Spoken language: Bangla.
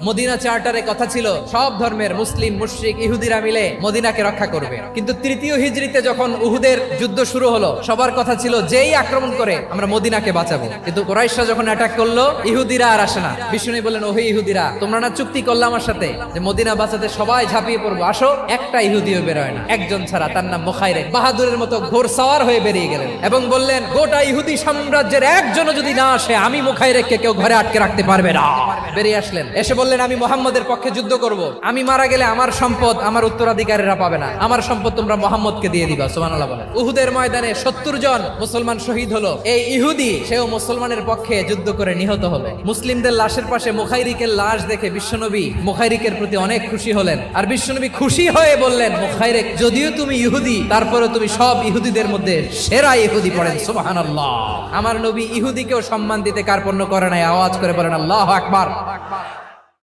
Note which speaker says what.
Speaker 1: মদিনা চার্টারে কথা ছিল সব ধর্মের মুসলিম, মুশরিক, ইহুদিরা মিলে মদিনাকে রক্ষা করবে। কিন্তু তৃতীয় হিজরিতে যখন উহুদের যুদ্ধ শুরু হলো, সবার কথা ছিল যেই আক্রমণ করে আমরা মদিনাকে বাঁচাবো। কিন্তু কুরাইশরা যখন অ্যাটাক করলো, ইহুদিরা আর আসে না। বিষ্ণু বললেন, ওহে ইহুদিরা, তোমরা না চুক্তি করলে আমার সাথে যে মদিনা বাঁচাতে সবাই ঝাঁপিয়ে পড়বো, আসো। একটা ইহুদিও বেরোয় না, একজন ছাড়া, তার নাম মুখাইরেক। বাহাদুরের মতো ঘোড়সওয়ার হয়ে বেরিয়ে গেলেন এবং বললেন, গোটা ইহুদি সাম্রাজ্যের একজনও যদি না আসে, আমি মুখাইরেককে কেউ ঘরে আটকে রাখতে পারবে না। বেরিয়ে আসলেন, এসে বললেন, আমি মুহাম্মদের পক্ষে যুদ্ধ করব। আমি মারা গেলে আমার সম্পদ আমার উত্তরাধিকারীরা পাবে না, আমার সম্পদ তোমরা মুহাম্মদকে দিয়ে দিবা। সুবহানাল্লাহ বলেন। উহুদের ময়দানে 70 জন মুসলমান শহীদ হলো। এই ইহুদি, সেও মুসলমানের পক্ষে যুদ্ধ করে নিহত হলো। মুসলিমদের লাশের পাশে মুখাইরিকের লাশ দেখে বিশ্বনবী মুখাইরিকের প্রতি অনেক খুশি হলেন। আর বিশ্বনবী খুশি হয়ে বললেন, মুখাইরিক, যদিও তুমি ইহুদি, তারপরে তুমি সব ইহুদিদের মধ্যে সেরা ইহুদি। পড়েন সুবহানাল্লাহ। আমার নবী ইহুদিকেও সম্মান দিতে কার্পণ্য করে নাই। আওয়াজ করে বলেন আল্লাহু আকবার।